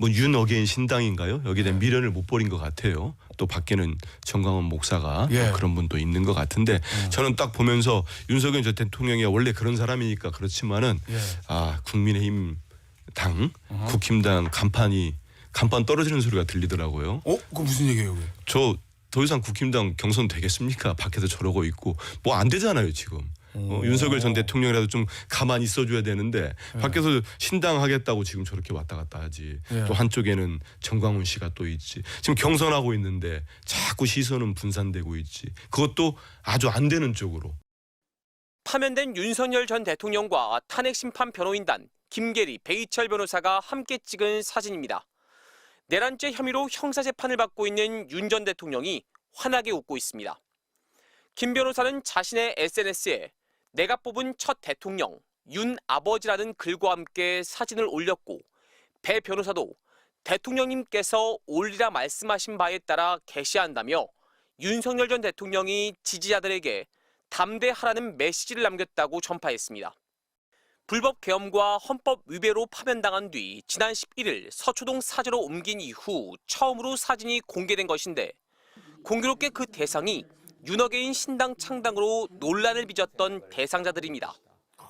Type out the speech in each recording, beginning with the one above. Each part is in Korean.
뭐 윤어게인 신당인가요? 여기에 대한 미련을 못 버린 것 같아요. 또 밖에는 정광훈 목사가 또 그런 분도 있는 것 같은데 저는 딱 보면서 윤석열 전 대통령이 원래 그런 사람이니까 그렇지만은 국민의힘 당, 국힘당 간판 떨어지는 소리가 들리더라고요. 그거 무슨 얘기예요? 저 더 이상 국힘당 경선 되겠습니까? 밖에서 저러고 있고 뭐 안 되잖아요 지금. 윤석열 전 대통령이라도 좀 가만히 있어줘야 되는데 밖에서 신당 하겠다고 지금 저렇게 왔다 갔다 하지. 또 한쪽에는 정광훈 씨가 또 있지. 지금 경선하고 있는데 자꾸 시선은 분산되고 있지. 그것도 아주 안 되는 쪽으로. 파면된 윤석열 전 대통령과 탄핵심판 변호인단 김계리, 배희철 변호사가 함께 찍은 사진입니다. 내란죄 혐의로 형사재판을 받고 있는 윤 전 대통령이 환하게 웃고 있습니다. 김 변호사는 자신의 SNS에 내가 뽑은 첫 대통령, 윤 아버지라는 글과 함께 사진을 올렸고 배 변호사도 대통령님께서 올리라 말씀하신 바에 따라 게시한다며 윤석열 전 대통령이 지지자들에게 담대하라는 메시지를 남겼다고 전파했습니다. 불법 계엄과 헌법 위배로 파면당한 뒤 지난 11일 서초동 사저로 옮긴 이후 처음으로 사진이 공개된 것인데 공교롭게 그 대상이 윤어게인 신당 창당으로 논란을 빚었던 대상자들입니다.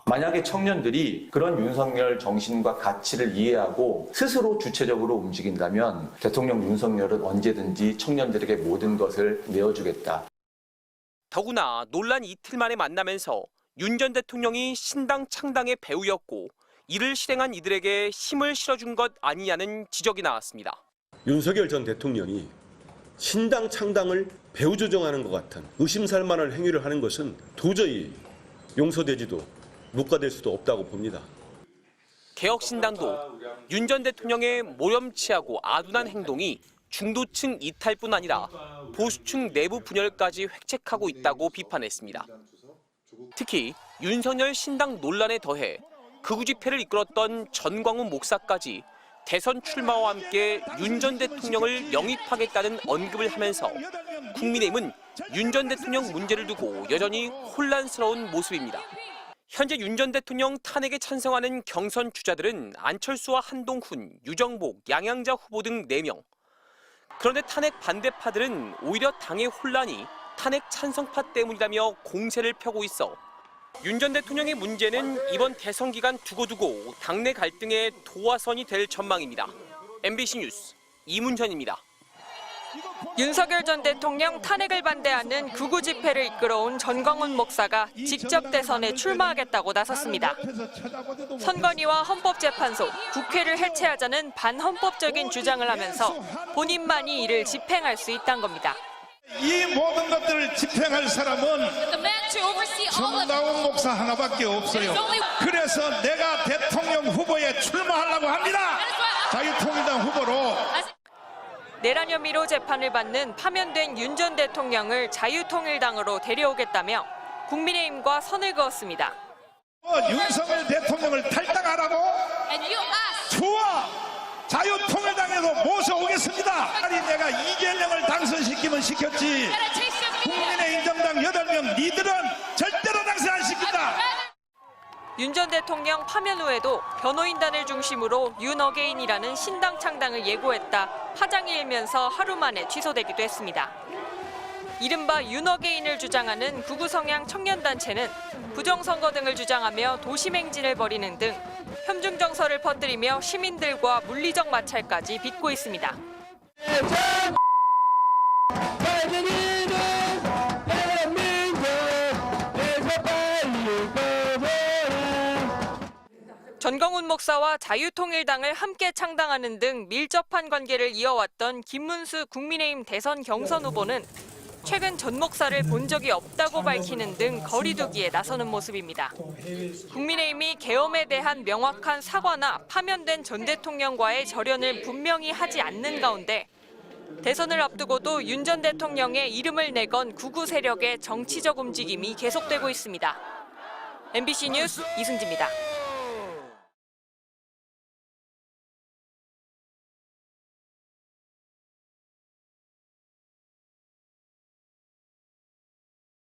만약에 청년들이 그런 윤석열 정신과 가치를 이해하고 스스로 주체적으로 움직인다면 대통령 윤석열은 언제든지 청년들에게 모든 것을 내어주겠다. 더구나 논란 이틀 만에 만나면서 윤 전 대통령이 신당 창당의 배우였고 이를 실행한 이들에게 힘을 실어준 것 아니냐는 지적이 나왔습니다. 윤석열 전 대통령이 신당 창당을 배후 조정하는 것 같은 의심살 만한 행위를 하는 것은 도저히 용서되지도 묵과될 수도 없다고 봅니다. 개혁신당도 윤 전 대통령의 모렴치하고 아둔한 행동이 중도층 이탈뿐 아니라 보수층 내부 분열까지 획책하고 있다고 비판했습니다. 특히 윤석열 신당 논란에 더해 극우 집회를 이끌었던 전광훈 목사까지 대선 출마와 함께 윤 전 대통령을 영입하겠다는 언급을 하면서 국민의힘은 윤 전 대통령 문제를 두고 여전히 혼란스러운 모습입니다. 현재 윤 전 대통령 탄핵에 찬성하는 경선 주자들은 안철수와 한동훈, 유정복, 양양자 후보 등 4명. 그런데 탄핵 반대파들은 오히려 당의 혼란이 탄핵 찬성파 때문이라며 공세를 펴고 있어 윤 전 대통령의 문제는 이번 대선 기간 두고두고 당내 갈등의 도화선이 될 전망입니다. MBC 뉴스 이문현입니다. 윤석열 전 대통령 탄핵을 반대하는 극우 집회를 이끌어온 전광훈 목사가 직접 대선에 출마하겠다고 나섰습니다. 선관위와 헌법재판소, 국회를 해체하자는 반헌법적인 주장을 하면서 본인만이 이를 집행할 수 있다는 겁니다. 이 모든 것들을 집행할 사람은 정다운 목사 하나밖에 없어요. 그래서 내가 대통령 후보에 출마하려고 합니다. 자유통일당 후보로. 내란 혐의로 재판을 받는 파면된 윤 전 대통령을 자유통일당으로 데려오겠다며 국민의힘과 선을 그었습니다. 윤석열 대통령을 탈당하라고? 좋아! 자유통일당에도 모셔오겠습니다. 아니 내가 이재명을 당선시키면 시켰지. 국민의힘 정당 8명 니들은 절대로 당선 안 시킨다. 윤 전 대통령 파면 후에도 변호인단을 중심으로 윤어게인이라는 신당 창당을 예고했다 파장이 일면서 하루 만에 취소되기도 했습니다. 이른바 윤어게인을 주장하는 극우 성향 청년단체는 부정선거 등을 주장하며 도시맹진을 벌이는 등 협중 정서를 퍼뜨리며 시민들과 물리적 마찰까지 빚고 있습니다. 전광훈 목사와 자유통일당을 함께 창당하는 등 밀접한 관계를 이어왔던 김문수 국민의힘 대선 경선 후보는 최근 전 목사를 본 적이 없다고 밝히는 등 거리두기에 나서는 모습입니다. 국민의힘이 계엄에 대한 명확한 사과나 파면된 전 대통령과의 절연을 분명히 하지 않는 가운데 대선을 앞두고도 윤 전 대통령의 이름을 내건 극우 세력의 정치적 움직임이 계속되고 있습니다. MBC 뉴스 이승지입니다.